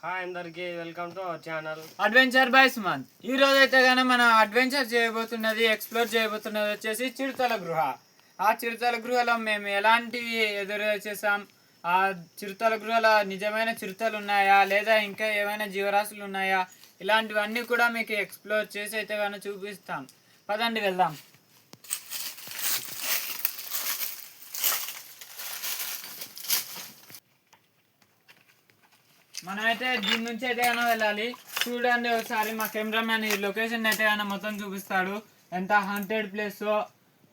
Hi అందరికి welcome to our channel adventure by Sumanth. ఈ రోజు అయితే కానీ మనం అడ్వెంచర్ చేయబోతున్నది, ఎక్స్ప్లోర్ చేయబోతున్నది వచ్చేసి చిరుతల గృహ. ఆ చిరుతల గృహలో మేము ఎలాంటివి ఎదురు చేసాం, ఆ చిరుతల గృహలో నిజమైన చిరుతలు ఉన్నాయా లేదా ఇంకా ఏమైనా జీవరాశులు ఉన్నాయా, ఇలాంటివన్నీ కూడా మీకు ఎక్స్ప్లోర్ చేసి అయితే కానీ చూపిస్తాం. పదండి వెళ్దాం. మనమైతే దీని నుంచి అయితే అయినా వెళ్ళాలి. చూడండి ఒకసారి మా కెమెరామ్యాన్ ఈ లొకేషన్ అయితే అయినా మొత్తం చూపిస్తాడు. ఎంత హాంటెడ్ ప్లేస్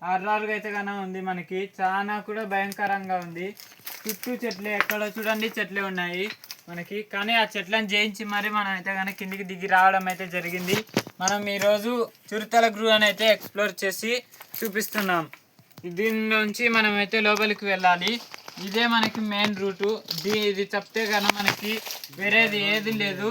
హారర్గా అయితే కానీ ఉంది. మనకి చాలా కూడా భయంకరంగా ఉంది. చుట్టూ చెట్లే, ఎక్కడ చూడండి చెట్లే ఉన్నాయి మనకి. కానీ ఆ చెట్లను జయించి మరి మనం అయితే కానీ కిందికి దిగి రావడం అయితే జరిగింది. మనం ఈరోజు చిరుతల గృహాన్ని అయితే ఎక్స్ప్లోర్ చేసి చూపిస్తున్నాం. దీని నుంచి మనం అయితే లోపలికి వెళ్ళాలి. ఇదే మనకి మెయిన్ రూటు. ఇది చెప్తే కన్నా మనకి వేరేది ఏది లేదు,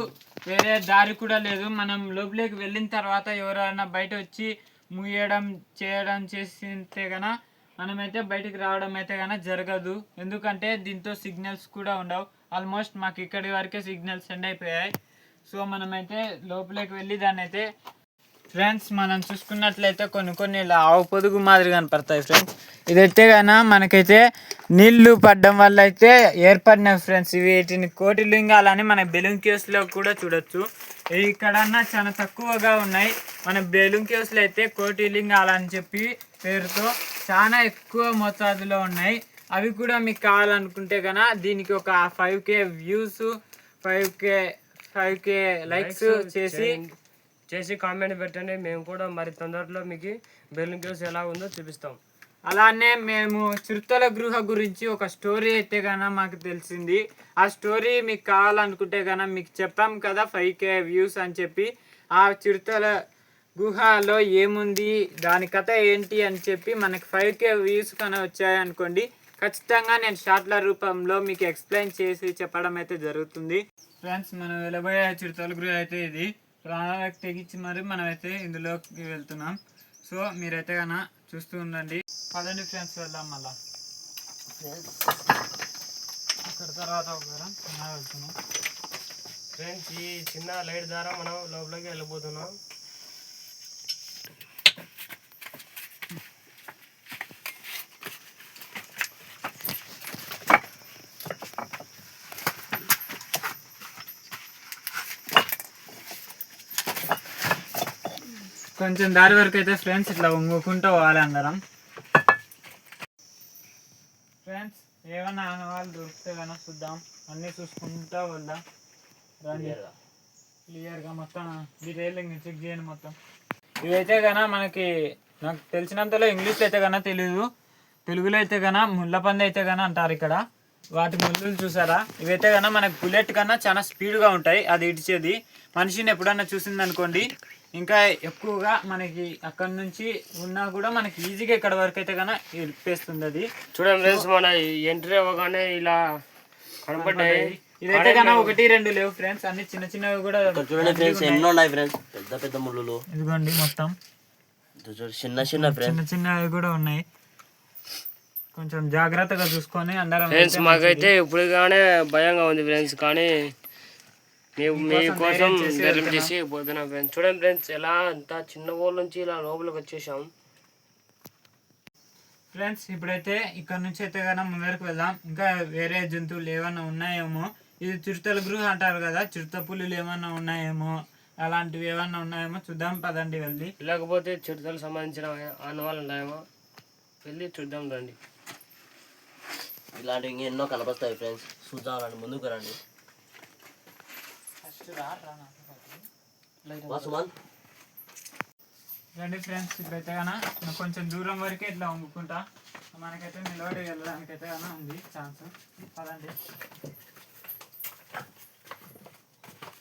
వేరే దారి కూడా లేదు. మనం లోపలికి వెళ్ళిన తర్వాత ఎవరైనా బయట వచ్చి ముయ్యడం చేయడం చేస్తే కన్నా మనమైతే బయటికి రావడం అయితే కన్నా జరగదు. ఎందుకంటే దీంతో సిగ్నల్స్ కూడా ఉండవు. ఆల్మోస్ట్ మాకు ఇక్కడి వరకే సిగ్నల్స్ సెండ్ అయిపోయాయి. సో మనమైతే లోపలికి వెళ్ళి దాన్ని అయితే ఫ్రెండ్స్ మనం చూసుకున్నట్లయితే కొన్ని ఇలా ఆవు పొదుగు మాదిరి కనపడతాయి ఫ్రెండ్స్. ఇదైతే కన్నా మనకైతే నీళ్లు పడడం వల్ల అయితే ఏర్పడినాయి ఫ్రెండ్స్. వీటిని కోటి లింగాలని మన బెలూన్ కేవ్స్లో కూడా చూడొచ్చు. ఇక్కడన్నా చాలా తక్కువగా ఉన్నాయి. మన బెలూన్ కేవ్స్లో అయితే కోటి లింగాలని చెప్పి పేరుతో చాలా ఎక్కువ మోతాదులో ఉన్నాయి. అవి కూడా మీకు కావాలనుకుంటే కన్నా దీనికి ఒక 5K వ్యూస్ 5K లైక్స్ చేసి కామెంట్ పెట్టండి. మేము కూడా మరి తొందరలో మీకు బెలూన్ కేవ్స్ ఎలా ఉందో చూపిస్తాం. అలానే మేము చిరుతల గృహ గురించి ఒక స్టోరీ అయితే కన్నా మాకు తెలిసింది. ఆ స్టోరీ మీకు కావాలనుకుంటే కన్నా మీకు చెప్పాం కదా 5K వ్యూస్ అని చెప్పి. ఆ చిరుతల గుహలో ఏముంది, దాని కథ ఏంటి అని చెప్పి మనకి 5K వ్యూస్ కన్నా వచ్చాయనుకోండి, ఖచ్చితంగా నేను షార్ట్ల రూపంలో మీకు ఎక్స్ప్లెయిన్ చేసి చెప్పడం అయితే జరుగుతుంది. ఫ్రెండ్స్ మనం వెళ్ళబోయే చిరుతల గృహ అయితే ఇది. ప్రాణాలకు తెగించి మరి మనమైతే ఇందులోకి వెళ్తున్నాం. సో మీరైతే కన్నా చూస్తూ ఉండండి. పదండి ఫ్రెండ్స్ వెళ్దాం. మళ్ళా ఇక్కడ తర్వాత వెళ్తున్నాం ఫ్రెండ్స్. ఈ చిన్న లైట్ ద్వారా మనం లోపలికి వెళ్ళిపోతున్నాం. కొంచెం దారి వరకు అయితే ఫ్రెండ్స్ ఇట్లా వంగుకుంటూ పోవాలి అందరం. ఫ్రెండ్స్ ఏమన్నా ఆనవాళ్ళు దొరికితే కన్నా చూద్దాం. అన్నీ చూసుకుంటూ వెళ్దాం. క్లియర్గా మొత్తం డీటెయిలింగ్ చెక్ చేయండి మొత్తం. ఇవైతే కన్నా మనకి నాకు తెలిసినంతలో ఇంగ్లీష్లో అయితే కన్నా తెలీదు, తెలుగులో అయితే కన్నా ముళ్ళ పంది అయితే కన్నా అంటారు ఇక్కడ. వాటి ముళ్ళు చూసారా? ఇవైతే కన్నా మనకి బుల్లెట్ కన్నా చాలా స్పీడ్గా ఉంటాయి. అది ఇడిచేది మనిషిని ఎప్పుడన్నా చూసిందనుకోండి ఇంకా ఎక్కువగా మనకి అక్కడ నుంచి ఉన్నా కూడా మనకి ఈజీగా ఇక్కడ వరకు అయితే కన్నా ఇప్పేస్తుంది. అది చూడండి ఫ్రెండ్స్, మన ఎంట్రీ అవ్వగానే ఇలా కనపడ్డాయి. ఇదైతే కన్నా 1-2 లేవు ఫ్రెండ్స్, అన్ని చిన్న చిన్నవి కూడా చూడండి ఫ్రెండ్స్. ఎన్నో ఉన్నాయి ఫ్రెండ్స్, పెద్ద పెద్ద ముళ్ళు. ఇదిగోండి మొత్తం చిన్న చిన్నవి కూడా ఉన్నాయి. కొంచెం జాగ్రత్తగా చూసుకొని అందరం. ఫ్రెండ్స్ మాకైతే ఇప్పుడుగానే భయంగా ఉంది ఫ్రెండ్స్, కానీ మీకోసం ధైర్యం చేసి పోతున్నాం ఫ్రెండ్స్. చూడండి ఫ్రెండ్స్, ఎలా అంత చిన్న ఊళ్ళ నుంచి ఇలా లోపలికి వచ్చేసాం ఫ్రెండ్స్. ఇప్పుడైతే ఇక్కడ నుంచి అయితే కన్నా ముందరకు వెళ్దాం. ఇంకా వేరే జంతువులు ఏమన్నా ఉన్నాయేమో. ఇది చిరుతల గృహ అంటారు కదా, చిరుత పులులు ఏమన్నా ఉన్నాయేమో, అలాంటివి ఏమన్నా ఉన్నాయేమో చూద్దాం. పదండి వెళ్ళి. లేకపోతే చిరుతలకు సంబంధించిన ఆనవాళ్ళు ఉన్నాయేమో, వెళ్ళి చూద్దాం రండి. ఇలాంటివి ఎన్నో కనపడతాయి ఫ్రెండ్స్, చూద్దాం. ముందుకు రండి. రండి ఫ్రెండ్స్. ఇప్పుడైతే కన్నా కొంచెం దూరం వరకే ఇట్లా వంగుకుంటా మనకైతే నిలబడి వెళ్ళడానికైతే కన్నా ఉంది ఛాన్స్. పదండి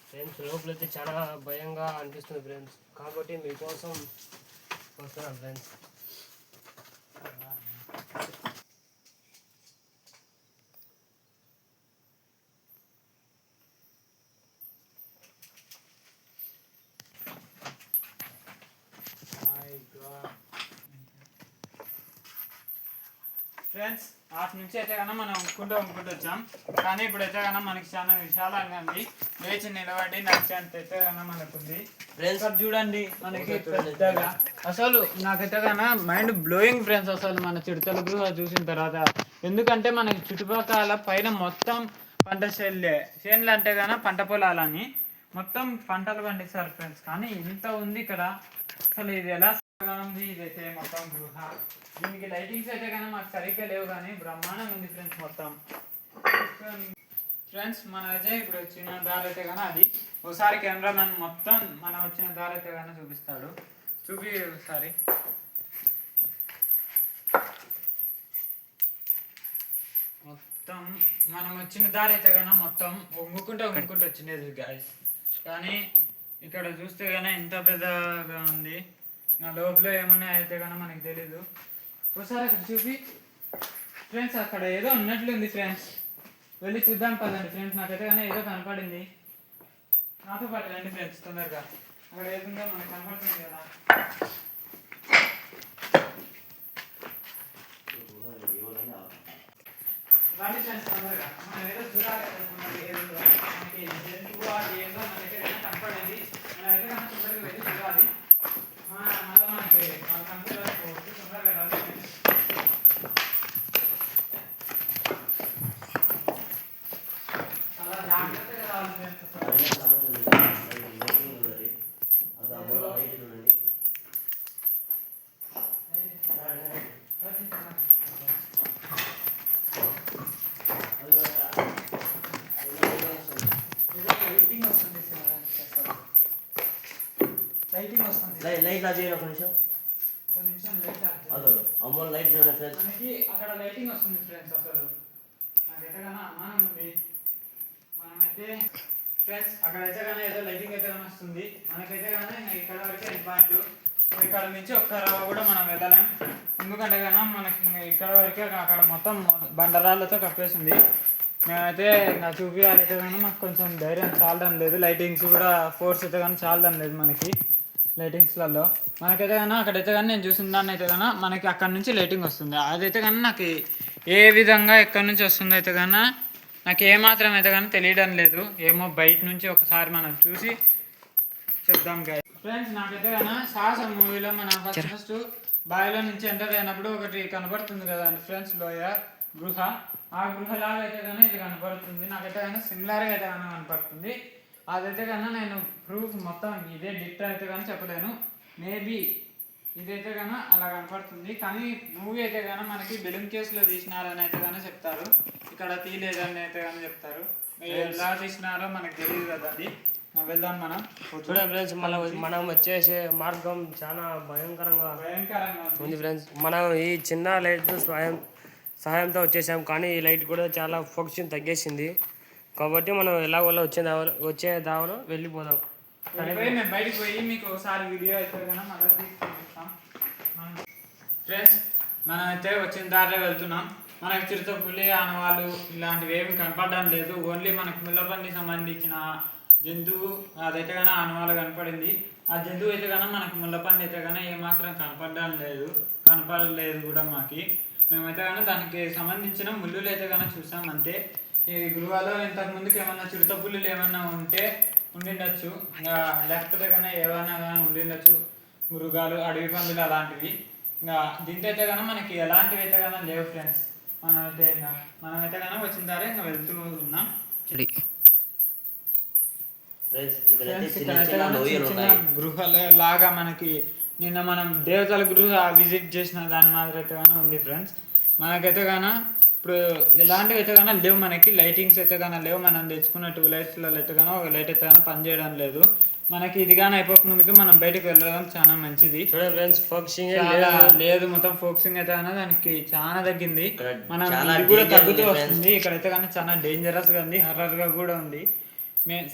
ఫ్రెండ్స్. లోపలైతే చాలా భయంగా అనిపిస్తుంది ఫ్రెండ్స్, కాబట్టి మీకోసం వస్తున్నాం ఫ్రెండ్స్. ఫ్రెండ్స్ అటు నుంచి అయితే కన్నా మనం ఉమ్ముకుంటూ వచ్చాం. కానీ ఇప్పుడైతే కన్నా మనకి చాలా విశాలంగా ఉంది. లేచి నిలబడి నడిచేంత అయితే కన్నా మనకు ఉంది. చూడండి మనకి పెద్దగా అసలు నాకైతే కన్నా మైండ్ బ్లోయింగ్ ఫ్రెండ్స్. అసలు మన చిడతల గృహ చూసిన తర్వాత, ఎందుకంటే మనకి చుట్టుపక్కల పైన మొత్తం పంట చేనులు అంటే కన్నా పంట పొలాలని మొత్తం పంటలు పండిస్తారు ఫ్రెండ్స్. కానీ ఇంత ఉంది ఇక్కడ. అసలు ఇది ఎలా ఉంది? ఇదైతే మొత్తం గృహ. దీనికి లైటింగ్స్ అయితే కానీ మాకు సరిగ్గా లేవు, కానీ బ్రహ్మాండంగా ఉంది ఫ్రెండ్స్ మొత్తం. ఫ్రెండ్స్ మన అజయ్ ఇప్పుడు వచ్చిన దారి అయితే కానీ అది ఒకసారి కెమెరామెన్ మొత్తం మనం వచ్చిన దారి అయితే కానీ చూపిస్తాడు. ఒకసారి మొత్తం మనం వచ్చిన దారి అయితే కానీ మొత్తం ఒంగుకుంటూ వచ్చిండేది గాయస్. కానీ ఇక్కడ చూస్తే కానీ ఎంత పెద్దగా ఉంది. లోపల ఏమున్నాయి అయితే కానీ మనకి తెలీదు. ఒకసారి అక్కడ చూపి ఫ్రెండ్స్, అక్కడ ఏదో ఉన్నట్లుంది ఫ్రెండ్స్. వెళ్ళి చూద్దాం పదండి ఫ్రెండ్స్. నాకైతే కానీ ఏదో కనపడింది. నాతో పాటు రండి ఫ్రెండ్స్ తొందరగా. అక్కడ ఏదుందో మనకు కనపడుతుంది కదా. రండి ఫ్రెండ్స్ తొందరగా. మనం ఏదో చూడాలి ఏదో మనకి జంతువు అది ఏదో మనకి కనపడింది. మనం అయితే కన్నా తొందరగా వెళ్ళి చూడాలి. మళ్ళీ మనకి కంప్యూటర్ తొందరగా రండి ఫ్రెండ్స్. చాలా జాగ్రత్తగా రావాలి ఫ్రెండ్స్. లైటింగ్ వస్తుంది. లైట్ ఆఫ్ చేయండి ఒక నిమిషం. లైట్ అదో అమ్మో లైట్ చూడండి ఫ్రెండ్స్. మనకి అక్కడ లైటింగ్ వస్తుంది ఫ్రెండ్స్. అసలు నాకైతే కన్నా అనుమానం ఉంది. మనమైతే ఫ్రెండ్స్ అక్కడైతే కానీ ఏదో లైటింగ్ అయితే కానీ వస్తుంది. మనకైతే కానీ ఇక్కడ వరకే ఇంపార్ట్. ఇక్కడ నుంచి ఒక్క రవ్వ కూడా మనం వెళ్ళలేం. ఎందుకంటే కన్నా మనకి ఇక్కడ వరకే అక్కడ మొత్తం బండరాళ్ళతో కప్పేసింది. మేమైతే నా చూపించాలైతే కానీ మాకు కొంచెం ధైర్యం చాలడం లేదు. లైటింగ్స్ కూడా ఫోర్స్ అయితే కానీ చాలడం లేదు మనకి లైటింగ్స్లలో. మనకైతే కన్నా అక్కడైతే కానీ నేను చూసిన దాన్ని అయితే కన్నా మనకి అక్కడ నుంచి లైటింగ్ వస్తుంది. అదైతే కానీ నాకు ఏ విధంగా ఎక్కడి నుంచి వస్తుందో అయితే కన్నా నాకు ఏమాత్రం అయితే కానీ తెలియడం లేదు. ఏమో బయట నుంచి ఒకసారి మనం చూసి చెప్దాం గాయస్. ఫ్రెండ్స్ నాకైతే కన్నా సాహసం మూవీలో మన ఫస్ట్ బావిలో నుంచి ఎంటర్ అయినప్పుడు ఒకటి కనబడుతుంది కదండి ఫ్రెండ్స్, లోయ గృహ. ఆ గృహలాగా అయితే కానీ ఇది కనపడుతుంది. నాకైతే కానీ సిమిలర్గా అయితే కానీ కనపడుతుంది. అదైతే కన్నా నేను ప్రూఫ్ మొత్తం ఇదే డిట్ అయితే కానీ చెప్పలేను. మేబీ ఇదైతే కన్నా అలా కనపడుతుంది. కానీ మూవీ అయితే కానీ మనకి బెలూన్ కేసులో తీసినారని అయితే కానీ చెప్తారు. ఇక్కడ తీయలేదని అయితే కానీ చెప్తారు. ఎలా తీసినారో మనకు తెలియదు కదండి. వెళ్దాం మనం. చూడండి ఫ్రెండ్స్, మనం వచ్చేసే మార్గం చాలా భయంకరంగా ఉంది ఫ్రెండ్స్. మనం ఈ చిన్న లైట్ సహాయంతో వచ్చేసాం. కానీ ఈ లైట్ కూడా చాలా ఫోకసింగ్ తగ్గేసింది. కాబట్టి మనం ఎలాగోలా వచ్చే దావలో వెళ్ళిపోదాం. మేము బయటకు పోయి మీకు ఒకసారి వీడియో అయితే కన్నా మళ్ళీ తీసుకుంటాం ఫ్రెండ్స్. మనం అయితే వచ్చిన దారిలో వెళ్తున్నాం. మనకి చిరుతపులి ఆనవాళ్ళు ఇలాంటివి ఏమి కనపడడం లేదు. ఓన్లీ మనకు ముళ్ళపల్లికి సంబంధించిన జంతువు అదైతే కన్నా ఆనవాళ్ళు కనపడింది. ఆ జంతువు అయితే కన్నా మనకు ముళ్ళపల్లి అయితే కన్నా ఏమాత్రం కనపడలేదు కూడా మాకి. మేమైతే కానీ దానికి సంబంధించిన ముళ్ళులు అయితే కానీ చూసాం అంతే. ఈ గృహాలో ఇంతకు ముందుకు ఏమన్నా చిరుతపుల్లులు ఏమన్నా ఉండిండొచ్చు, ఇంకా లేకపోతే కానీ ఏమైనా కానీ ఉండిండొచ్చు. మృగాలు, అడవి పందులు అలాంటివి. ఇంకా దీంతో అయితే కానీ మనకి ఎలాంటివి అయితే కానీ లేవు ఫ్రెండ్స్. మనమైతే కానీ వచ్చిన దారే ఇంకా వెళ్తూ ఉన్నాం. గృహాల లాగా మనకి నిన్న మనం దేవతల గృహ విజిట్ చేసిన దాని మాదిరి అయితే కానీ ఉంది ఫ్రెండ్స్. మనకైతే కానీ ఇప్పుడు ఇలాంటివి అయితే కానీ లేవు. మనకి లైటింగ్స్ అయితే కానీ లేవు. మనం తెచ్చుకున్న 2 లైట్స్లలో అయితే కానీ ఒక లైట్ అయితే కానీ పనిచేయడం లేదు. మనకి ఇది కానీ అయిపోక ముందుకు మనం బయటకు వెళ్ళడం చాలా మంచిది. చూడండి ఫ్రెండ్స్, ఫోకసింగ్ లేదు, మొత్తం ఫోకసింగ్ అయితే కానీ దానికి చాలా తగ్గింది. మనం ఇది కూడా తగ్గుతూ వస్తుంది. ఇక్కడైతే కానీ చాలా డేంజరస్గా ఉంది, హర్రర్గా కూడా ఉంది.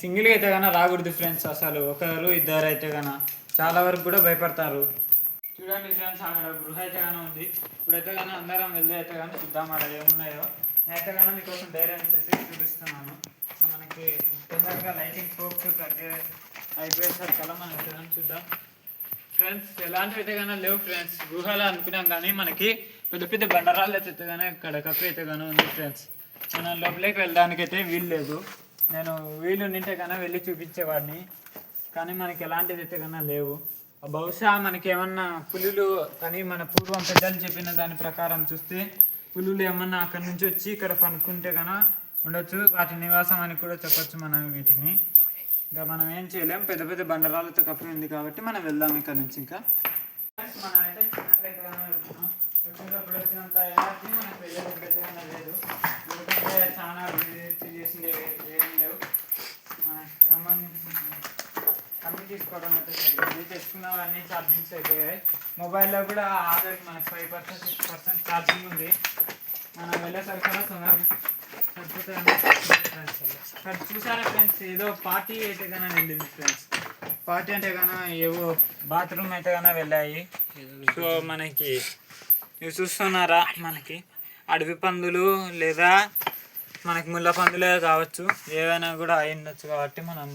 సింగిల్గా అయితే కానీ రాకూడదు ఫ్రెండ్స్. అసలు ఒకరు ఇద్దరు అయితే కానీ చాలా వరకు కూడా భయపడతారు. చూడండి ఫ్రెండ్స్, అక్కడ గృహ అయితే కానీ ఉంది. ఇప్పుడైతే కానీ అందరం వెళ్ళి అయితే కానీ చూద్దాం అక్కడ ఏమున్నాయో. నేనైతే కానీ మీకోసం ధైర్యం చేసి చూపిస్తున్నాను. మనకి తొందరగా లైటింగ్ ఫోక్స్ అయిపోయేసరికి మనం అయితే కానీ చూద్దాం. ఫ్రెండ్స్ ఎలాంటివి అయితే కానీ లేవు ఫ్రెండ్స్. గుహలు అనుకున్నాం కానీ మనకి పెద్ద పెద్ద బండరాళ్ళు అయితే కానీ ఇక్కడ కప్పు అయితే కానీ ఉంది ఫ్రెండ్స్. మనం లోపలికి వెళ్ళడానికి అయితే వీలు లేదు. నేను వీలు నింటే కన్నా వెళ్ళి చూపించేవాడిని, కానీ మనకి ఎలాంటిది అయితే కన్నా లేవు. బహుశా మనకి ఏమన్నా పులులు కానీ మన పూర్వం పెద్దలు చెప్పిన దాని ప్రకారం చూస్తే పులులు ఏమన్నా అక్కడి నుంచి వచ్చి ఇక్కడ పనుకుంటే కన్నా ఉండొచ్చు. వాటి నివాసం అని కూడా చెప్పొచ్చు మనం వీటిని. ఇంకా మనం ఏం చేయలేం, పెద్ద పెద్ద బండరాలతో కప్పి ఉంది కాబట్టి మనం వెళ్దాం ఇక్కడ నుంచి. ఇంకా మనం అయితే వచ్చేటప్పుడు వచ్చినంత ఎనర్జీ మనకు వెళ్ళేటప్పుడైతే లేదు, ఎందుకంటే చాలా విజిట్ చేసింది ఏం లేవు. సంబంధించి అన్ని తీసుకోవడం అయితే జరిగింది. తెచ్చుకున్నవన్నీ ఛార్జింగ్స్ అయిపోయాయి. మొబైల్లో కూడా ఆధార్కి మనకి 5% 6% ఛార్జింగ్ ఉంది. మనం వెళ్ళేసరికి కూడా ఇక్కడ చూసారా ఫ్రెండ్స్, ఏదో పార్టీ అయితే కన్నా వెళ్ళింది ఫ్రెండ్స్. పార్టీ అంటే కన్నా ఏవో బాత్రూమ్ అయితే కన్నా వెళ్ళాయి. సో మనకి ఇవి చూస్తున్నారా, మనకి అడవి పందులు లేదా మనకి ముళ్ళ పందులే కావచ్చు, ఏదైనా కూడా అయి ఉండొచ్చు. కాబట్టి మనం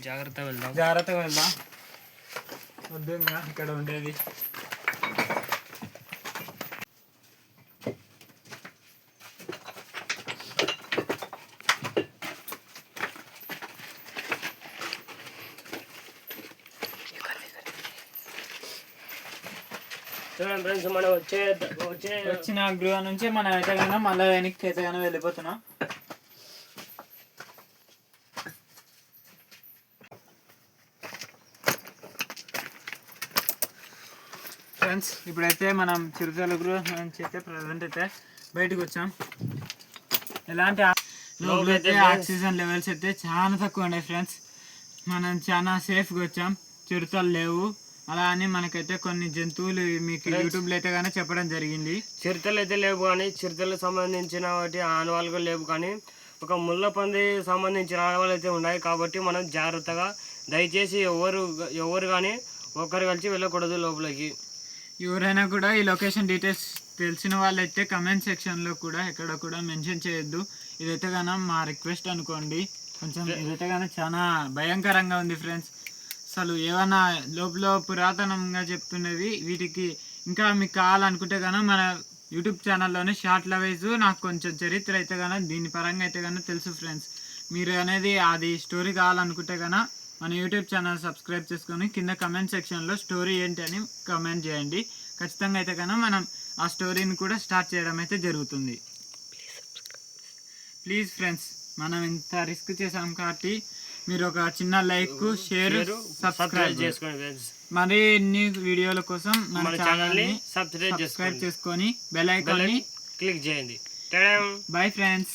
జాగ్రత్తగా వెళ్దాం. వద్దు ఇంకా ఇక్కడ ఉండేది. చూడండి ఫ్రెండ్స్, మనం వచ్చిన గృహం నుంచి మనం అయితే కన్నా మళ్ళీ వెనక్కి అయితే కన్నా వెళ్ళిపోతున్నాం. ఫ్రెండ్స్ ఇప్పుడైతే మనం చిరుతల గృహం నుంచి అయితే ప్రజెంట్ అయితే బయటకు వచ్చాం. ఎలాంటి లోపలైతే ఆక్సిజన్ లెవెల్స్ అయితే చాలా తక్కువ ఉన్నాయి ఫ్రెండ్స్. మనం చాలా సేఫ్గా వచ్చాం, చిరుతలు లేవు. అలా అని మనకైతే కొన్ని జంతువులు మీకు యూట్యూబ్లో అయితే కానీ చెప్పడం జరిగింది. చిరుతలు అయితే లేవు, కానీ చిరుతలకు సంబంధించిన వాటి ఆనవాళ్ళు కూడా లేవు, కానీ ఒక ముళ్ళ పంది సంబంధించిన ఆనవాళ్ళు అయితే ఉన్నాయి. కాబట్టి మనం జాగ్రత్తగా, దయచేసి ఎవరు కానీ ఒక్కరు కలిసి వెళ్ళకూడదు లోపలికి. ఎవరైనా కూడా ఈ లొకేషన్ డీటెయిల్స్ తెలిసిన వాళ్ళైతే కమెంట్ సెక్షన్లో కూడా ఎక్కడ కూడా మెన్షన్ చేయొద్దు. ఇదైతే కానీ మా రిక్వెస్ట్ అనుకోండి. కొంచెం ఇదైతే కానీ చాలా భయంకరంగా ఉంది ఫ్రెండ్స్. అసలు ఏమైనా లోపల పురాతనంగా చెప్తున్నవి వీటికి ఇంకా మీకు కావాలనుకుంటే కానీ మన యూట్యూబ్ ఛానల్లోనే షార్ట్ల వైజ్ నాకు కొంచెం చరిత్ర అయితే కానీ దీని పరంగా అయితే కానీ తెలుసు ఫ్రెండ్స్. మీరు అనేది అది స్టోరీ కావాలనుకుంటే కానీ మన యూట్యూబ్ ఛానల్ సబ్స్క్రైబ్ చేసుకొని కింద కమెంట్ సెక్షన్లో స్టోరీ ఏంటి అని కమెంట్ చేయండి. ఖచ్చితంగా అయితే కానీ మనం ఆ స్టోరీని కూడా స్టార్ట్ చేయడం అయితే జరుగుతుంది. ప్లీజ్ ఫ్రెండ్స్, మనం ఇంత రిస్క్ చేసాం కాబట్టి మీరు ఒక చిన్న లైక్, షేర్, సబ్స్క్రైబ్ చేసుకోండి. మరిన్ని వీడియోల కోసం మన ఛానల్ని సబ్స్క్రైబ్ చేసుకొని బెల్ ఐకాన్ని క్లిక్ చేయండి. Bye friends.